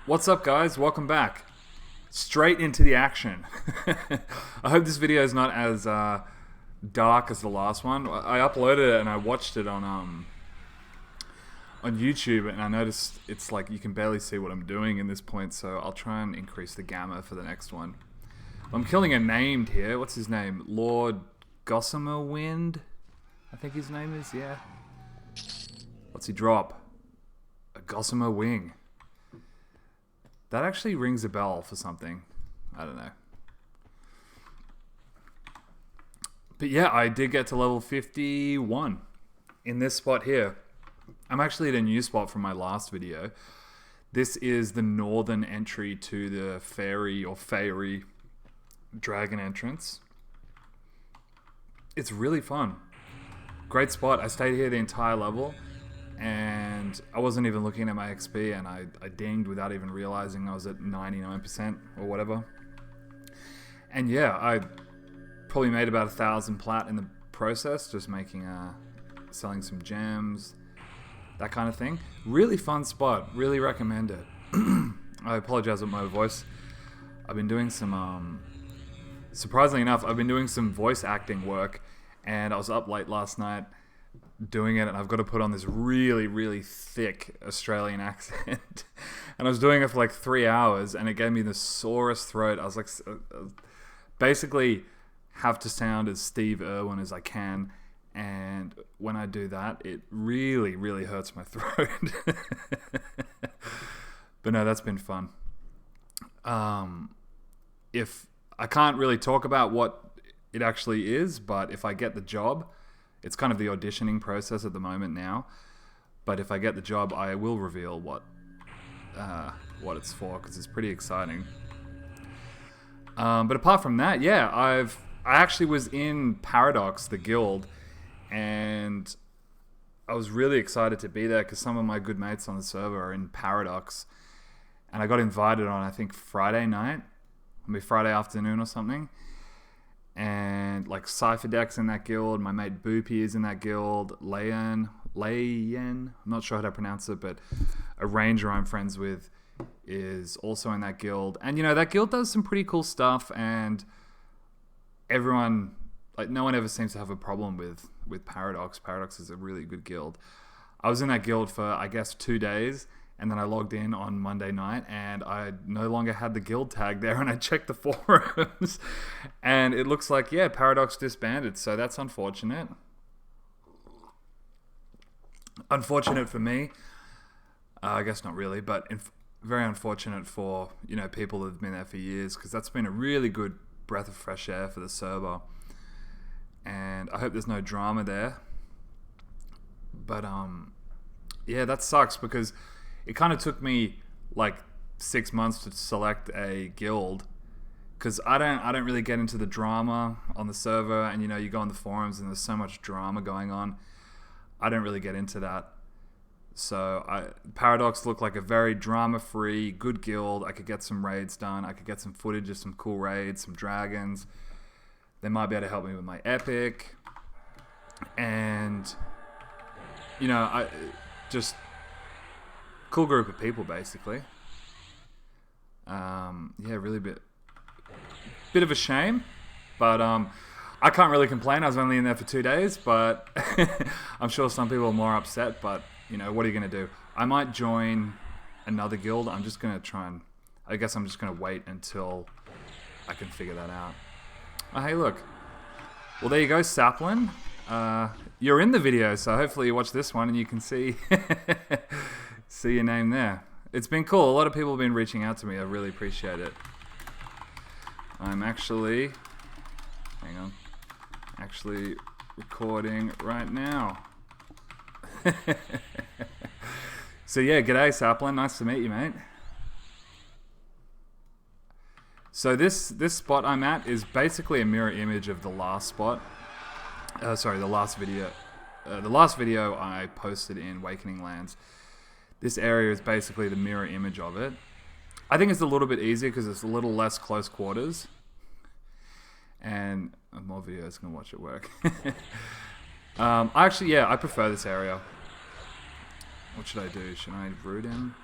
What's up, guys? Welcome back. Straight into the action. I hope this video is not as dark as the last one. I uploaded it and I watched it on YouTube, and I noticed it's like you can barely see what I'm doing in this point, so I'll try and increase the gamma for the next one. I'm killing a named here. What's his name? Lord Gossamer Wind? I think his name is, yeah. What's he drop? A Gossamer Wing. That actually rings a bell for something. I don't know. But yeah, I did get to level 51 in this spot here. I'm actually at a new spot from my last video. This is the northern entry to the fairy or fairy dragon entrance. It's really fun. Great spot. I stayed here the entire level, and I wasn't even looking at my XP, and I dinged without even realizing I was at 99% or whatever. And yeah, I probably made about 1,000 plat in the process, just making selling some gems, that kind of thing. Really fun spot. Really recommend it. I apologize with my voice. I've been doing some surprisingly enough, I've been doing some voice acting work, and I was up late last night doing it, and I've got to put on this really, really thick Australian accent. And I was doing it for like 3 hours, and it gave me the sorest throat. I was like, basically have to sound as Steve Irwin as I can, and when I do that, it really, really hurts my throat. But no, that's been fun. If I can't really talk about what it actually is, but if I get the job, it's kind of the auditioning process at the moment now. But if I get the job, I will reveal what it's for, because it's pretty exciting. But apart from that, yeah, I actually was in Paradox, the guild, and I was really excited to be there because some of my good mates on the server are in Paradox, and I got invited on, I think, Friday night, maybe Friday afternoon or something. And like Cypher Deck's in that guild, my mate Boopy is in that guild, Layen, I'm not sure how to pronounce it, but a ranger I'm friends with is also in that guild. And you know, that guild does some pretty cool stuff, and everyone, like, no one ever seems to have a problem with Paradox. Paradox is a really good guild. I was in that guild for, I guess, 2 days, and then I logged in on Monday night, and I no longer had the guild tag there, and I checked the forums, and it looks like, yeah, Paradox disbanded, so that's unfortunate. Unfortunate for me. I guess not really, but very unfortunate for, you know, people that have been there for years, because that's been a really good breath of fresh air for the server, and I hope there's no drama there. But yeah, that sucks, because it kind of took me like 6 months to select a guild, because I don't really get into the drama on the server, and you know, you go on the forums and there's so much drama going on. I don't really get into that. So Paradox looked like a very drama-free, good guild. I could get some raids done. I could get some footage of some cool raids, some dragons. They might be able to help me with my epic. And, you know, I just cool group of people, basically. Yeah, really bit of a shame, but I can't really complain. I was only in there for 2 days, but I'm sure some people are more upset. But you know, what are you gonna do? I might join another guild. I'm just gonna try and, I guess I'm just gonna wait until I can figure that out. Oh, hey, look. Well, there you go, Saplin. You're in the video, so hopefully you watch this one and you can see see your name there. It's been cool. A lot of people have been reaching out to me. I really appreciate it. I'm actually, hang on, actually recording right now. So yeah, g'day Saplin. Nice to meet you, mate. So this spot I'm at is basically a mirror image of the last spot. Sorry, the last video. The last video I posted in Wakening Lands. This area is basically the mirror image of it. I think it's a little bit easier because it's a little less close quarters. And more videos can watch it work. Actually, yeah, I prefer this area. What should I do? Should I root him?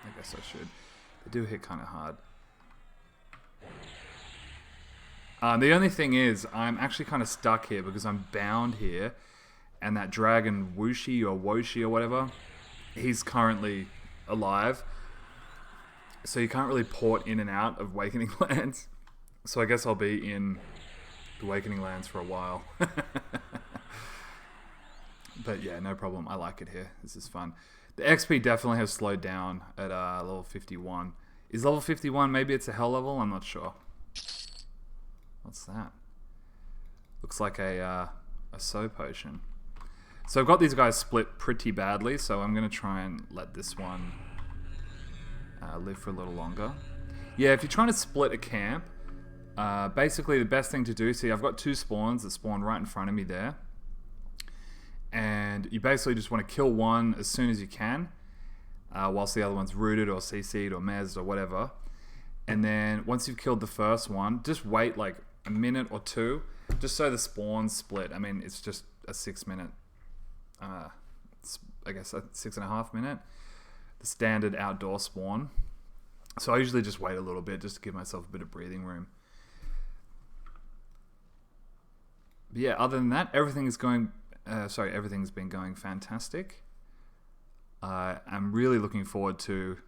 I guess I should. They do hit kind of hard. The only thing is, I'm actually kind of stuck here because I'm bound here, and that dragon Wushi or Woshi or whatever, he's currently alive. So you can't really port in and out of Wakening lands. So I guess I'll be in the Wakening lands for a while. But yeah, no problem. I like it here. This is fun. The XP definitely has slowed down at level 51. Is level 51, maybe it's a hell level? I'm not sure. What's that? Looks like a soul potion. So I've got these guys split pretty badly, so I'm going to try and let this one live for a little longer. Yeah, if you're trying to split a camp, basically the best thing to do, see I've got 2 spawns that spawn right in front of me there. And you basically just want to kill one as soon as you can, whilst the other one's rooted or CC'd or mezzed or whatever. And then once you've killed the first one, just wait like a minute or 2, just so the spawns split. I mean, it's just a 6 minute, I guess a 6.5 minute, the standard outdoor spawn. So I usually just wait a little bit just to give myself a bit of breathing room. But yeah, other than that, everything's been going fantastic. I'm really looking forward to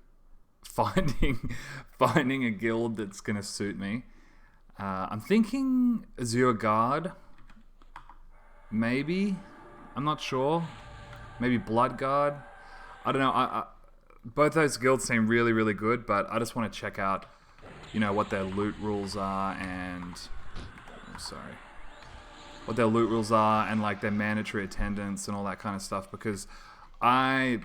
finding a guild that's going to suit me. I'm thinking Azure Guard, maybe. I'm not sure. Maybe Blood Guard. I don't know. Both those guilds seem really, really good, but I just want to check out, what their loot rules are and... what their loot rules are and like their mandatory attendance and all that kind of stuff, because I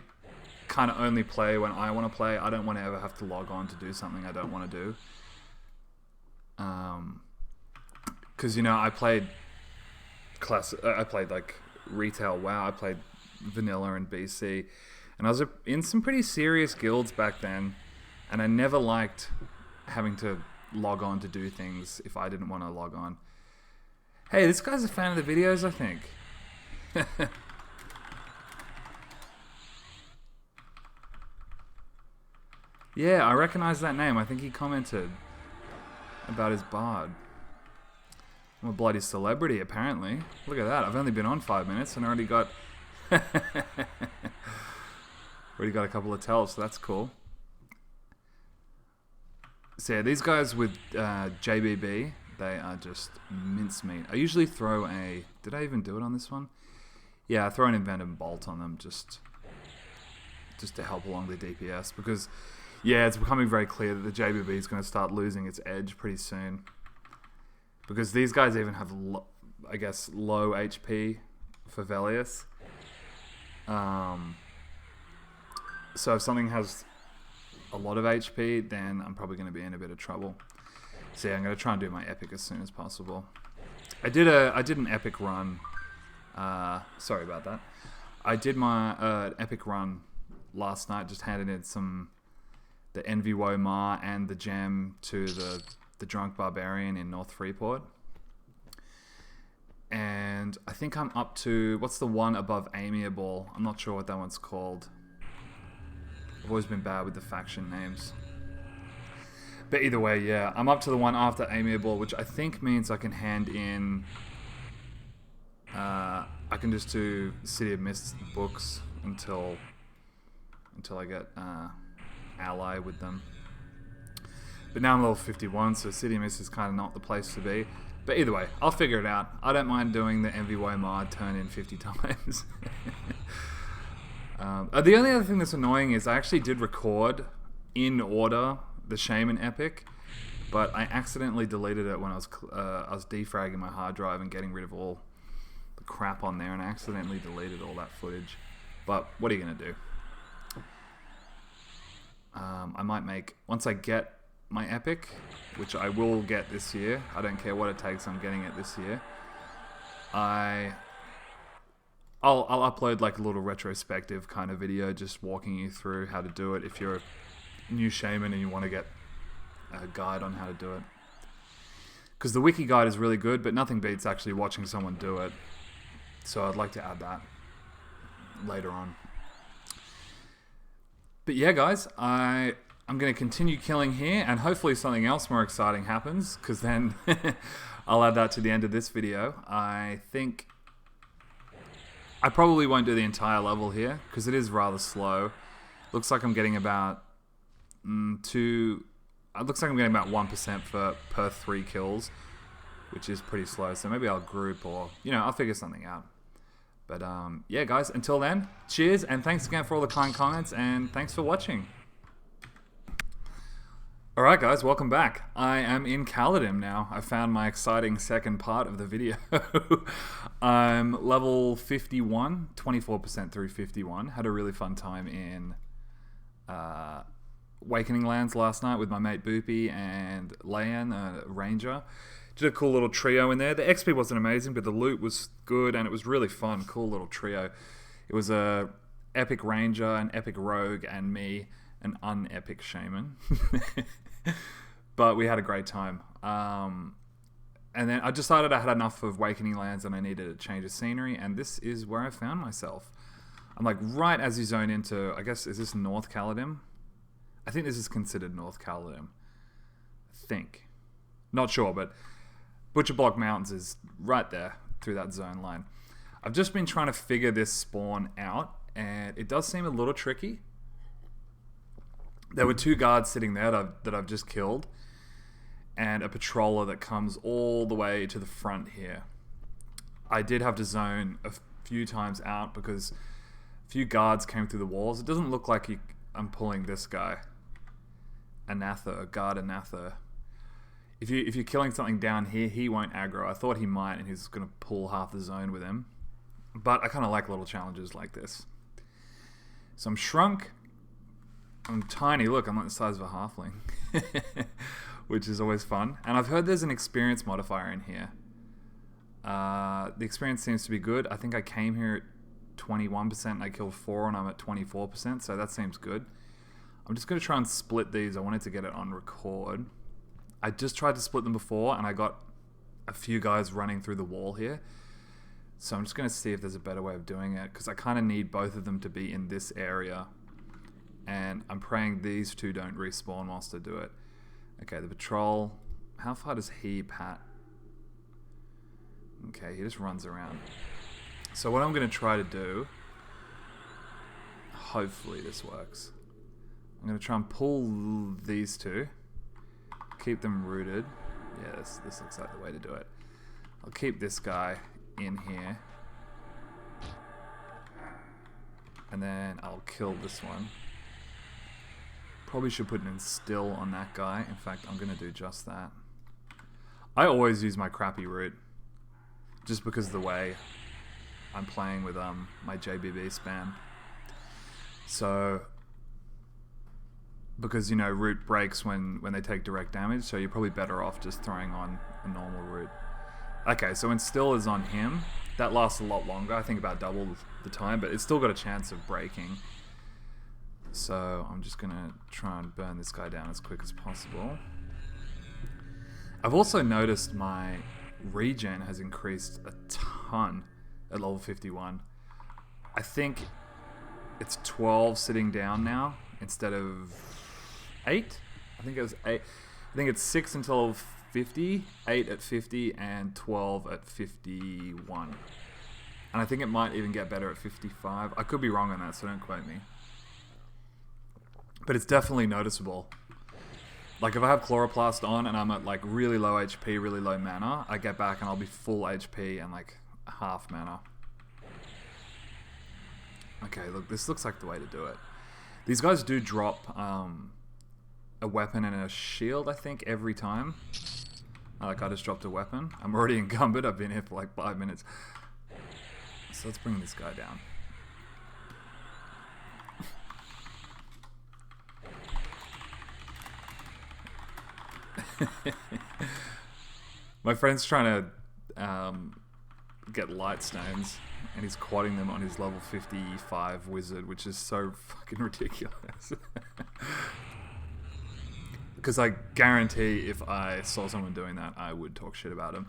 kind of only play when I want to play. I don't want to ever have to log on to do something I don't want to do. Because I played like retail WoW. I played vanilla and BC, and I was in some pretty serious guilds back then, and I never liked having to log on to do things if I didn't want to log on. Hey, this guy's a fan of the videos, I think. Yeah, I recognize that name. I think he commented about his bard. I'm a bloody celebrity, apparently. Look at that. I've only been on 5 minutes and already got... already got a couple of tells, so that's cool. So yeah, these guys with JBB, they are just mincemeat. I usually throw a... Did I even do it on this one? Yeah, I throw an Invented Bolt on them just to help along the DPS, because... Yeah, it's becoming very clear that the JBB is going to start losing its edge pretty soon. Because these guys even have, low HP for Velius. So if something has a lot of HP, then I'm probably going to be in a bit of trouble. So yeah, I'm going to try and do my epic as soon as possible. I did an epic run. Sorry about that. I did my epic run last night, just handed in the Envy Woe Ma and the gem to the Drunk Barbarian in North Freeport. And I think I'm up to... What's the one above Amiable? I'm not sure what that one's called. I've always been bad with the faction names. But either way, yeah. I'm up to the one after Amiable, which I think means I can hand in... I can just do City of Mist books until I get... ally with them. But now I'm level 51, so City Mist is kind of not the place to be. But either way, I'll figure it out. I don't mind doing the Envy Woe mod turn in 50 times. The only other thing that's annoying is I actually did record in order the Shaman Epic, but I accidentally deleted it when I was defragging my hard drive and getting rid of all the crap on there, and I accidentally deleted all that footage. But what are you going to do? I might make, once I get my epic, which I will get this year, I don't care what it takes, I'm getting it this year, I'll upload like a little retrospective kind of video just walking you through how to do it if you're a new shaman and you want to get a guide on how to do it. Because the wiki guide is really good, but nothing beats actually watching someone do it. So I'd like to add that later on. But yeah, guys, I I'm going to continue killing here, and hopefully something else more exciting happens, because then I'll add that to the end of this video. I think I probably won't do the entire level here, because it is rather slow. Looks like I'm getting about it looks like I'm getting about 1% per 3 kills, which is pretty slow. So maybe I'll group, or, you know, I'll figure something out. But yeah, guys, until then, cheers, and thanks again for all the kind comments, and thanks for watching. Alright guys, welcome back. I am in Kaladim now. I found my exciting second part of the video. I'm level 51, 24% through 51. Had a really fun time in Wakening lands last night with my mate Boopy and Layan, a ranger. Did a cool little trio in there. The XP wasn't amazing, but the loot was good, and it was really fun. Cool little trio. It was a epic ranger, an epic rogue, and me, an unepic shaman. But we had a great time. And then I decided I had enough of Wakening lands and I needed a change of scenery, and this is where I found myself. I'm like right as you zone into, I guess, is this North Kaladim? I think this is considered North Kaladim. I think. Not sure, but Butcher Block Mountains is right there through that zone line. I've just been trying to figure this spawn out, and it does seem a little tricky. There were 2 guards sitting there that I've just killed, and a patroller that comes all the way to the front here. I did have to zone a few times out because a few guards came through the walls. It doesn't look like I'm pulling this guy, Anatha, guard Anatha. If you're killing something down here, he won't aggro. I thought he might, and he's going to pull half the zone with him. But I kind of like little challenges like this. So I'm shrunk. I'm tiny. Look, I'm like the size of a halfling, which is always fun. And I've heard there's an experience modifier in here. The experience seems to be good. I think I came here at 21% and I killed 4, and I'm at 24%, so that seems good. I'm just going to try and split these. I wanted to get it on record. I just tried to split them before, and I got a few guys running through the wall here. So I'm just going to see if there's a better way of doing it, because I kind of need both of them to be in this area. And I'm praying these 2 don't respawn whilst I do it. Okay, the patrol. How far does he pat? Okay, he just runs around. So what I'm going to try to do, hopefully this works. I'm going to try and pull these 2. Keep them rooted. Yeah, this looks like the way to do it. I'll keep this guy in here. And then I'll kill this one. Probably should put an instill on that guy. In fact, I'm going to do just that. I always use my crappy root, just because of the way I'm playing with my JBB spam. So, because, you know, root breaks when they take direct damage, so you're probably better off just throwing on a normal root. Okay, so instill is on him. That lasts a lot longer, I think about double the time, but it's still got a chance of breaking. So I'm just going to try and burn this guy down as quick as possible. I've also noticed my regen has increased a ton at level 51. I think it's 12 sitting down now instead of 8. I think it was 8. I think it's 6 until 50, 8 at 50, and 12 at 51. And I think it might even get better at 55. I could be wrong on that, so don't quote me. But it's definitely noticeable. Like if I have Chloroplast on and I'm at like really low HP, really low mana, I get back and I'll be full HP and like half mana. Okay, look, this looks like the way to do it. These guys do drop a weapon and a shield, I think, every time. Like I just dropped a weapon. I'm already encumbered. I've been here for like 5 minutes. So let's bring this guy down. My friend's trying to get light stones, and he's quadding them on his level 55 wizard, which is so fucking ridiculous. Because I guarantee if I saw someone doing that, I would talk shit about him.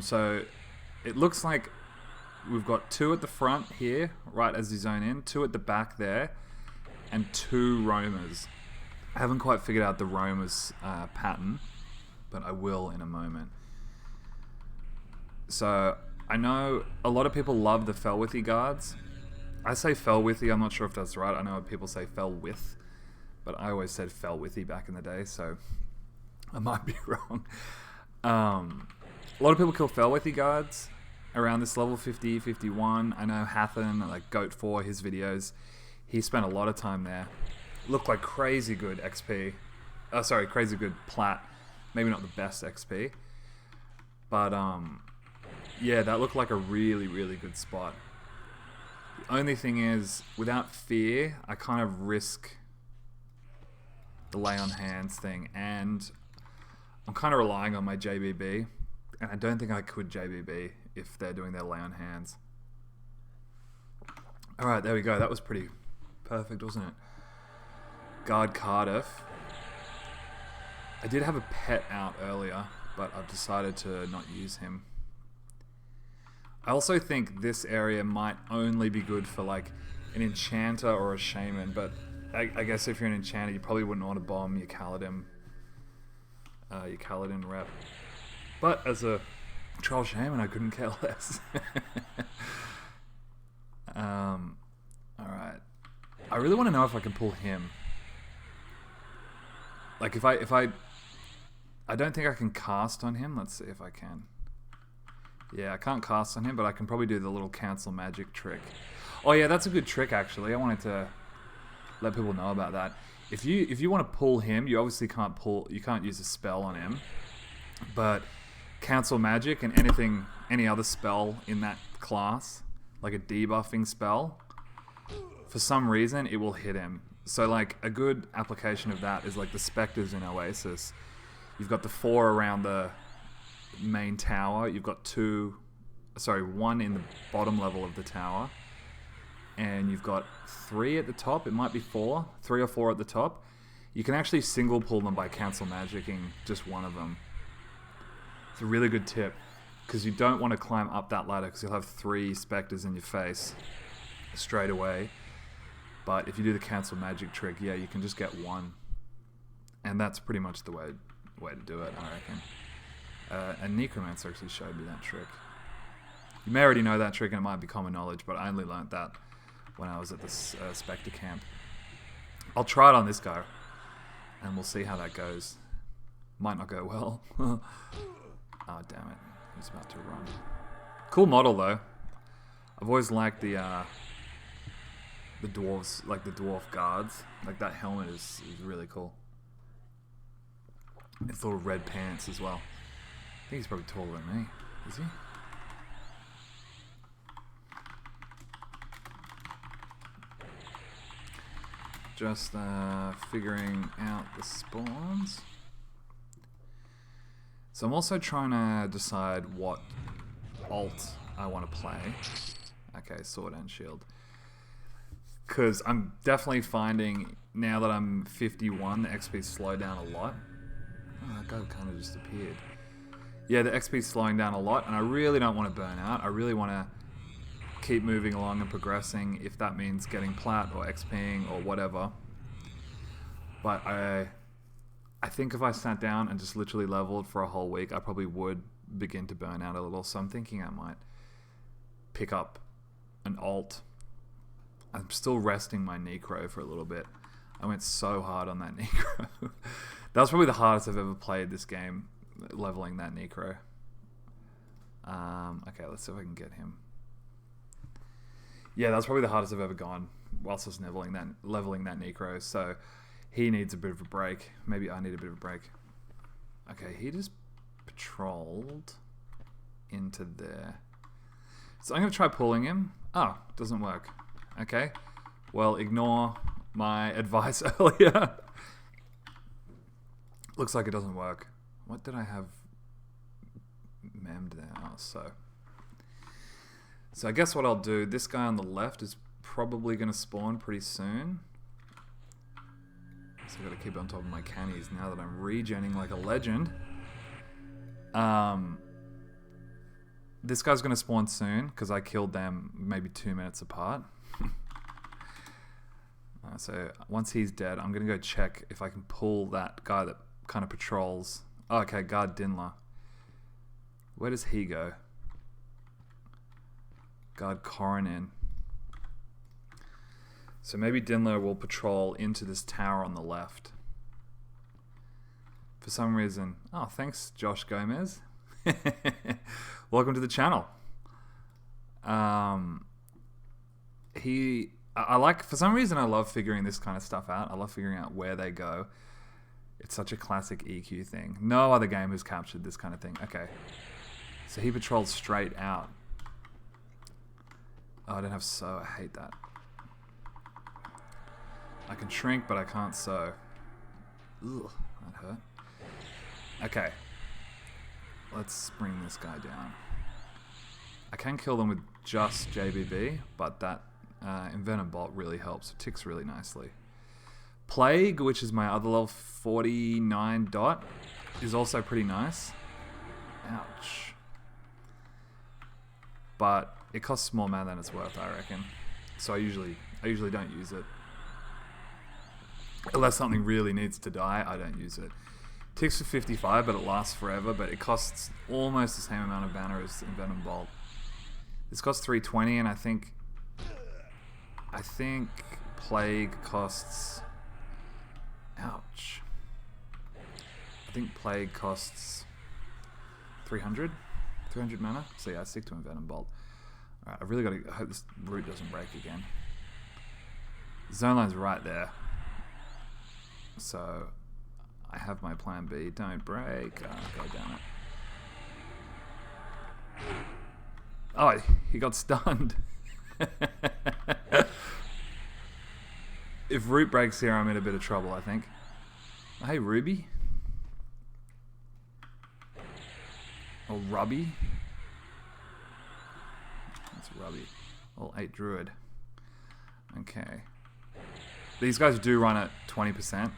So it looks like we've got 2 at the front here, right as you zone in, 2 at the back there, and 2 roamers. I haven't quite figured out the roamers pattern, but I will in a moment. So I know a lot of people love the Felwithy guards. I say Felwithy, I'm not sure if that's right. I know people say Felwith, but I always said Felwithy back in the day, so I might be wrong. A lot of people kill Felwithy guards around this level 50, 51. I know Hathan, like Goat4, his videos, he spent a lot of time there. Looked like crazy good XP. Crazy good plat. Maybe not the best XP. But, yeah, that looked like a really, really good spot. The only thing is, without fear, I kind of risk the lay on hands thing, and I'm kind of relying on my JBB, and I don't think I could JBB if they're doing their lay on hands. Alright, there we go. That was pretty perfect, wasn't it? Guard Cardiff. I did have a pet out earlier, but I've decided to not use him. I also think this area might only be good for like an enchanter or a shaman, but I guess if you're an enchanter, you probably wouldn't want to bomb your Kaladim rep. But as a troll shaman, I couldn't care less. Alright. I really want to know if I can pull him. Like if I don't think I can cast on him. Let's see if I can. Yeah, I can't cast on him, but I can probably do the little cancel magic trick. Oh yeah, that's a good trick actually. I wanted to let people know about that. If you want to pull him, you obviously can't use a spell on him. But cancel magic and any other spell in that class, like a debuffing spell, for some reason it will hit him. So like a good application of that is like the specters in Oasis. You've got the 4 around the main tower. You've got 1 in the bottom level of the tower. And you've got 3 at the top. It might be 4. 3 or 4 at the top. You can actually single pull them by cancel magicking just one of them. It's a really good tip, because you don't want to climb up that ladder because you'll have 3 specters in your face straight away. But if you do the cancel magic trick, yeah, you can just get 1. And that's pretty much the way to do it, I reckon. And Necromancer actually showed me that trick. You may already know that trick and it might be common knowledge, but I only learnt that when I was at this Spectre camp. I'll try it on this guy, and we'll see how that goes. Might not go well. Oh, damn it. He's about to run. Cool model, though. I've always liked the dwarves, like the dwarf guards. Like, that helmet is really cool. It's little red pants as well. I think he's probably taller than me. Is he? Just figuring out the spawns. So I'm also trying to decide what alt I want to play. Okay, sword and shield. Because I'm definitely finding, now that I'm 51, the XP's slowed down a lot. Oh, that guy kind of just appeared. Yeah, the XP's slowing down a lot, and I really don't want to burn out. I really want to keep moving along and progressing, if that means getting plat or XPing or whatever. But I think if I sat down and just literally leveled for a whole week, I probably would begin to burn out a little. So I'm thinking I might pick up an alt. I'm still resting my Necro for a little bit. I went so hard on that Necro. That was probably the hardest I've ever played this game, leveling that Necro. Okay, let's see if I can get him. Yeah, that's probably the hardest I've ever gone whilst I was leveling that Necro. So he needs a bit of a break. Maybe I need a bit of a break. Okay, he just patrolled into there. So I'm going to try pulling him. Oh, doesn't work. Okay. Well, ignore my advice earlier. Looks like it doesn't work. What did I have memmed there? Oh, so I guess what I'll do, this guy on the left is probably going to spawn pretty soon. So I've got to keep on top of my cannies now that I'm regenning like a legend. this guy's going to spawn soon because I killed them maybe 2 minutes apart. So once he's dead, I'm going to go check if I can pull that guy that kind of patrols. Oh, okay, guard Dinler. Where does he go? Guard Coronin. So maybe Dinler will patrol into this tower on the left. For some reason... Oh, thanks, Josh Gomez. Welcome to the channel. I like, for some reason, I love figuring this kind of stuff out. I love figuring out where they go. It's such a classic EQ thing. No other game has captured this kind of thing. Okay. So he patrols straight out. Oh, I don't have sew. I hate that. I can shrink, but I can't sew. Ugh, that hurt. Okay. Let's bring this guy down. I can kill them with just JBB, but that Envenom Bolt really helps. It ticks really nicely. Plague, which is my other level 49 dot, is also pretty nice. Ouch. But it costs more mana than it's worth, I reckon. So I usually don't use it. Unless something really needs to die, I don't use it. Ticks for 55, but it lasts forever, but it costs almost the same amount of mana as Envenom Bolt. This costs 320, and I think Plague costs... Ouch. I think Plague costs 300? 300 mana? So yeah, I stick to Envenom Bolt. Alright, I've really got to... I hope this root doesn't break again. Zone line's right there. So, I have my plan B. Don't break. Oh, go down it. Oh, he got stunned. If root breaks here, I'm in a bit of trouble, I think. Oh, hey, Ruby. Or Rubby. That's Rubby. All 8 Druid. Okay. These guys do run at 20%.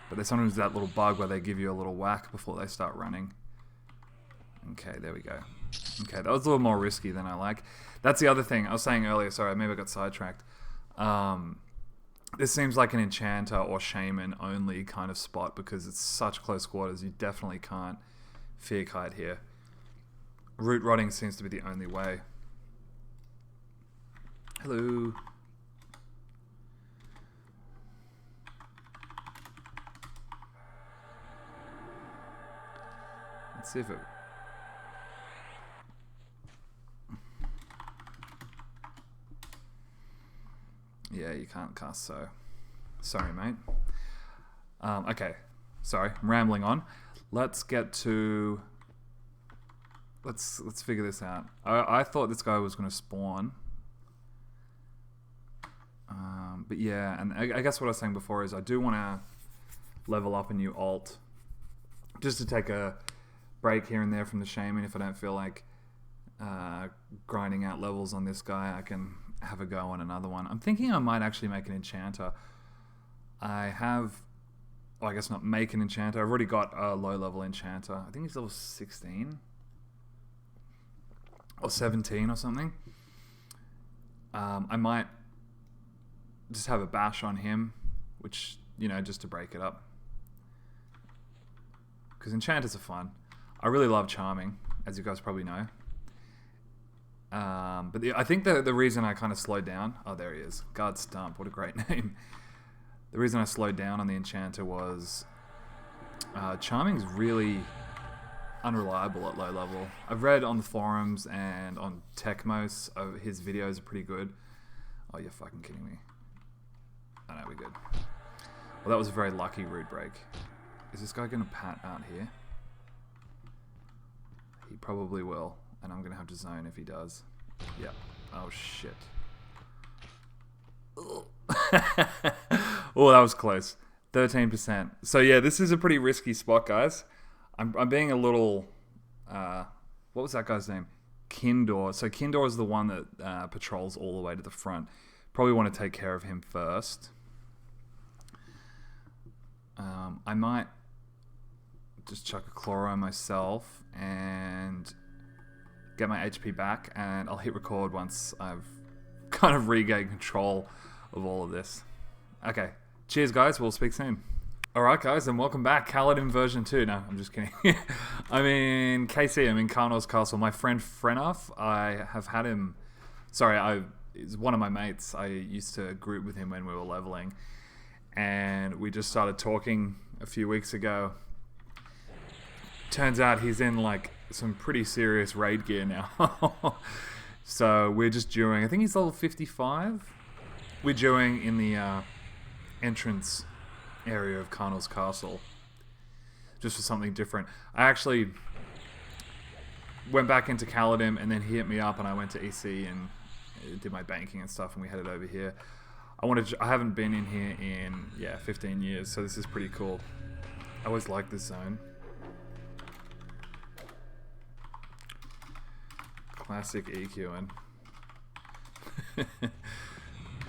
But there's sometimes that little bug where they give you a little whack before they start running. Okay, there we go. Okay, that was a little more risky than I like. That's the other thing I was saying earlier. Sorry, maybe I got sidetracked. This seems like an enchanter or shaman only kind of spot because it's such close quarters. You definitely can't fear kite here. Root rotting seems to be the only way. Hello. Let's see if it... Yeah, you can't cast so. Sorry, mate. Okay. Sorry, I'm rambling on. Let's get to... Let's figure this out. I thought this guy was going to spawn. But yeah, and I guess what I was saying before is I do want to level up a new alt. Just to take a break here and there from the shaman. If I don't feel like grinding out levels on this guy, I can have a go on another one. I'm thinking I might actually make an enchanter. I guess not make an enchanter. I've already got a low level enchanter. I think he's level 16 or 17 or something. I might just have a bash on him, which, you know, just to break it up. Because enchanters are fun. I really love charming, as you guys probably know. But I think the reason I kind of slowed down... Oh, there he is. Guard Stump. What a great name. The reason I slowed down on the enchanter was... Charming's really unreliable at low level. I've read on the forums and on Techmos, his videos are pretty good. Oh, you're fucking kidding me. Oh, no, we're good. Well, that was a very lucky root break. Is this guy going to pat out here? He probably will. And I'm going to have to zone if he does. Yep. Oh, shit. Oh, that was close. 13%. So, yeah, this is a pretty risky spot, guys. I'm being a little... what was that guy's name? Kindor. So, Kindor is the one that patrols all the way to the front. Probably want to take care of him first. I might just chuck a Chloro myself and get my HP back, and I'll hit record once I've kind of regained control of all of this. Okay, cheers guys, we'll speak soon. Alright guys, and welcome back. Kaladim version 2. No, I'm just kidding. I'm in KC, I'm in Karnors Castle. My friend Frenov, I have had him... Sorry, he's one of my mates. I used to group with him when we were leveling. And we just started talking a few weeks ago. Turns out he's in like some pretty serious raid gear now. So we're just dueling. I think he's level 55. We're dueling in the entrance area of Karnors Castle, just for something different. I actually went back into Kaladim, and then he hit me up, and I went to EC and did my banking and stuff, and we headed over here. I haven't been in here in 15 years, so this is pretty cool. I always like this zone. Classic EQing.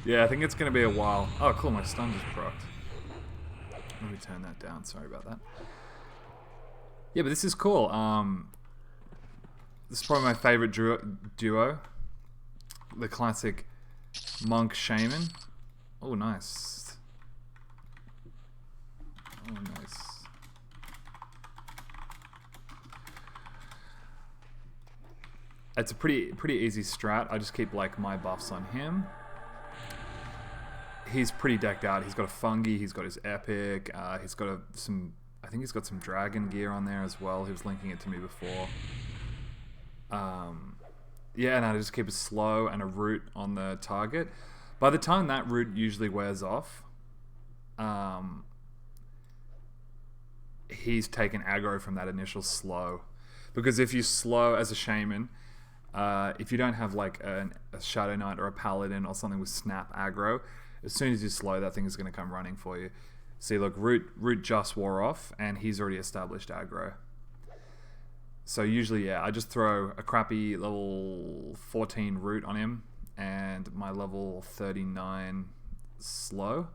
Yeah, I think it's gonna be a while. Oh cool, my stun just procced. Let me turn that down, sorry about that. Yeah, but this is cool. This is probably my favorite duo. The classic monk shaman. Oh, nice. Oh, nice. It's a pretty easy strat. I just keep like my buffs on him. He's pretty decked out. He's got a fungi. He's got his epic. He's got I think he's got some dragon gear on there as well. He was linking it to me before. Yeah, and I just keep it slow and a root on the target. By the time that root usually wears off, he's taken aggro from that initial slow. Because if you slow as a shaman, if you don't have like a Shadow Knight or a Paladin or something with snap aggro, as soon as you slow, that thing is going to come running for you. See, look, root just wore off, and he's already established aggro. So usually, yeah, I just throw a crappy level 14 root on him, and my level 39 slow.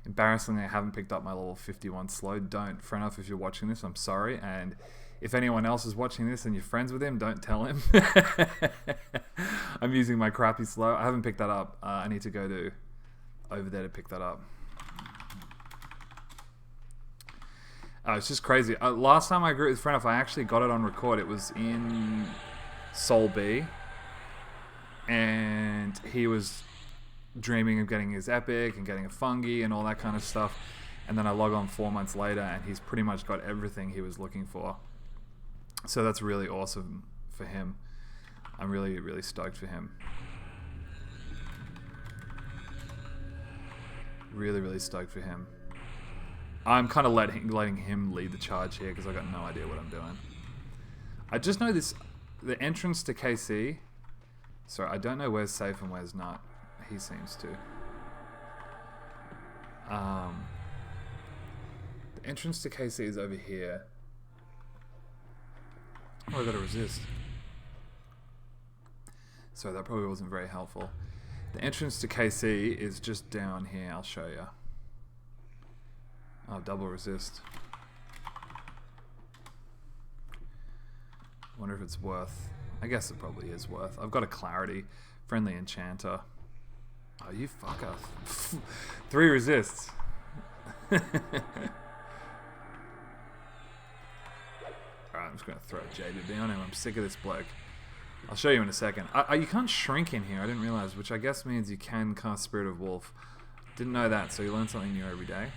Embarrassingly, I haven't picked up my level 51 slow. Don't, Frenov, if you're watching this, I'm sorry. And if anyone else is watching this and you're friends with him, don't tell him. I'm using my crappy slow. I haven't picked that up. I need to go to over there to pick that up. It's just crazy. Last time I grew with Frenov, I actually got it on record. It was in Sol B, and he was dreaming of getting his epic and getting a fungi and all that kind of stuff. And then I log on 4 months later, and he's pretty much got everything he was looking for. So that's really awesome for him. I'm really, really stoked for him. Really, really stoked for him. I'm kind of letting him lead the charge here because I got no idea what I'm doing. I just know the entrance to KC. Sorry, I don't know where's safe and where's not. He seems to. The entrance to KC is over here. Oh, I gotta resist. Sorry, that probably wasn't very helpful. The entrance to KC is just down here. I'll show you. Oh, double resist. Wonder if it's worth... I guess it probably is worth. I've got a clarity. Friendly enchanter. Oh, you fucker. 3 resists. Alright, I'm just going to throw a JBB on him. I'm sick of this bloke. I'll show you in a second. You can't shrink in here, I didn't realize, which I guess means you can cast Spirit of Wolf. Didn't know that, so you learn something new every day.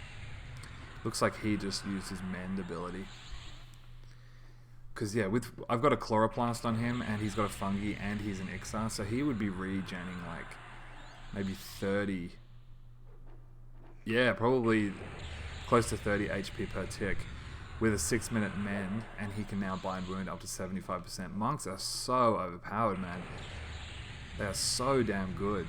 Looks like he just used his mend ability. Because, yeah, I've got a Chloroplast on him, and he's got a fungi, and he's an Ixar, so he would be regenning like maybe 30. Yeah, probably close to 30 HP per tick with a 6-minute mend, and he can now bind wound up to 75%. Monks are so overpowered, man. They are so damn good.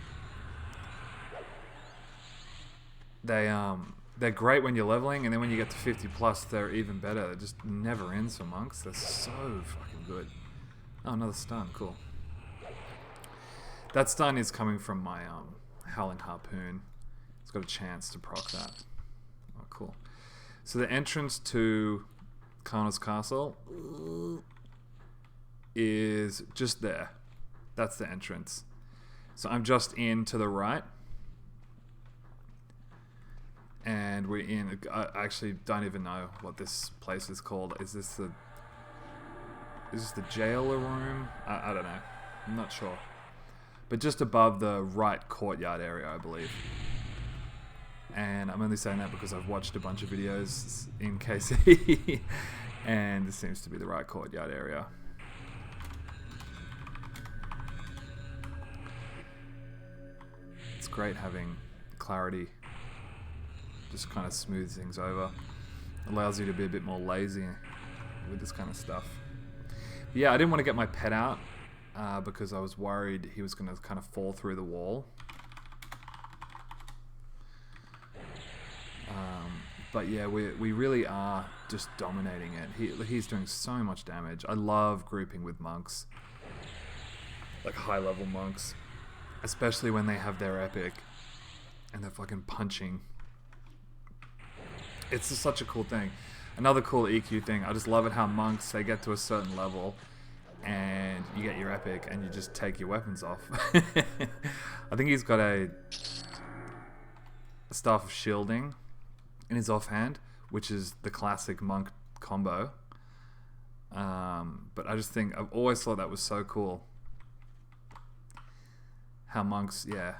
They're great when you're leveling, and then when you get to 50 plus, they're even better. It just never ends for monks. They're so fucking good. Oh, another stun. Cool. That stun is coming from my Howling Harpoon. It's got a chance to proc that. Oh, cool. So the entrance to Karnors Castle is just there. That's the entrance. So I'm just in to the right. And we're in... I actually don't even know what this place is called. Is this the jailer room? I don't know. I'm not sure. But just above the right courtyard area, I believe. And I'm only saying that because I've watched a bunch of videos in KC. And this seems to be the right courtyard area. It's great having clarity. Just kind of smooths things over. Allows you to be a bit more lazy with this kind of stuff. But yeah, I didn't want to get my pet out because I was worried he was going to kind of fall through the wall. But yeah, we really are just dominating it. He's doing so much damage. I love grouping with monks. Like high level monks. Especially when they have their epic. And they're fucking punching. It's just such a cool thing. Another cool EQ thing. I just love it how monks, they get to a certain level. And you get your epic and you just take your weapons off. I think he's got a Staff of Shielding in his offhand, which is the classic monk combo. But I just think, I've always thought that was so cool. How monks, yeah,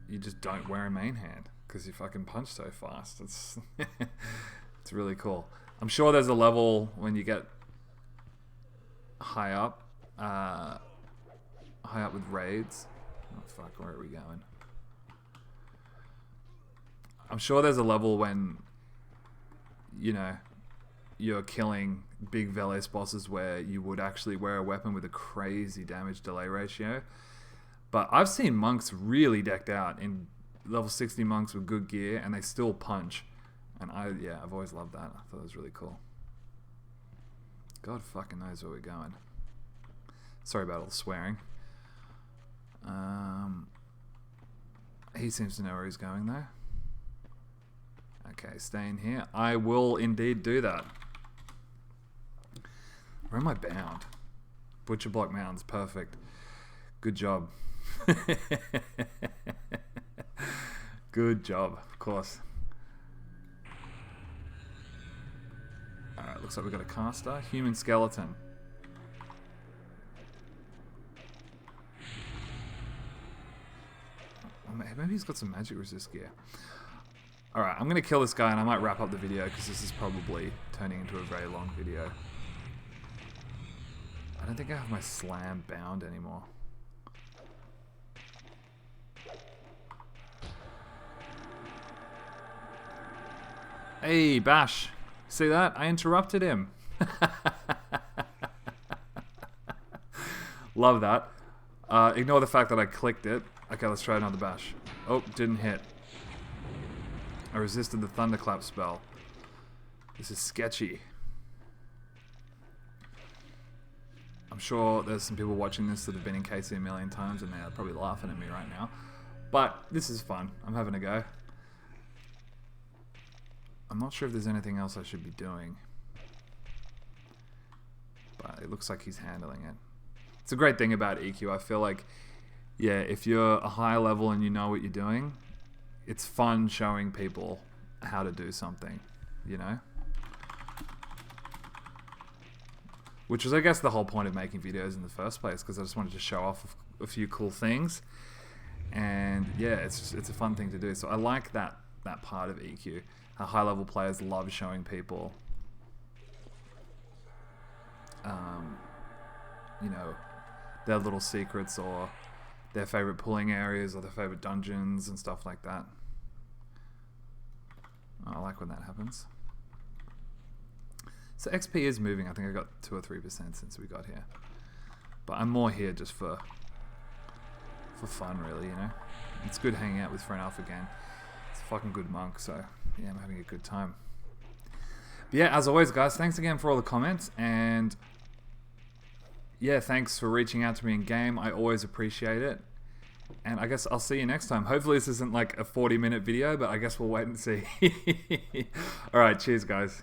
you just don't wear a main hand because you fucking punch so fast. It's it's really cool. I'm sure there's a level when you get high up with raids. Oh fuck, where are we going? I'm sure there's a level when, you know, you're killing big Veles bosses where you would actually wear a weapon with a crazy damage delay ratio. But I've seen monks really decked out in level 60 monks with good gear and they still punch. And I've always loved that. I thought it was really cool. God fucking knows where we're going. Sorry about all the swearing. He seems to know where he's going though. Okay, stay in here. I will indeed do that. Where am I bound? Butcher Block Mountains, perfect. Good job. Good job, of course. Alright, looks like we've got a caster. Human skeleton. Maybe he's got some magic resist gear. Alright, I'm going to kill this guy and I might wrap up the video because this is probably turning into a very long video. I don't think I have my slam bound anymore. Hey, Bash. See that? I interrupted him. Love that. Ignore the fact that I clicked it. Okay, let's try another Bash. Oh, didn't hit. I resisted the thunderclap spell. This is sketchy. I'm sure there's some people watching this that have been in KC a million times and they're probably laughing at me right now. But this is fun. I'm having a go. I'm not sure if there's anything else I should be doing. But it looks like he's handling it. It's a great thing about EQ. I feel like, yeah, if you're a high level and you know what you're doing, it's fun showing people how to do something, you know? Which was, I guess, the whole point of making videos in the first place, because I just wanted to show off a few cool things. And yeah, it's a fun thing to do. So I like that part of EQ. How high level players love showing people, you know, their little secrets or their favorite pulling areas or their favorite dungeons and stuff like that. I like when that happens. So XP is moving. I think I got 2 or 3% since we got here. But I'm more here just for fun, really, you know? It's good hanging out with Friend Alpha again. It's a fucking good monk, so yeah, I'm having a good time. But yeah, as always, guys, thanks again for all the comments, and yeah, thanks for reaching out to me in game. I always appreciate it. And I guess I'll see you next time. Hopefully this isn't like a 40-minute video, but I guess we'll wait and see. Alright, cheers, guys.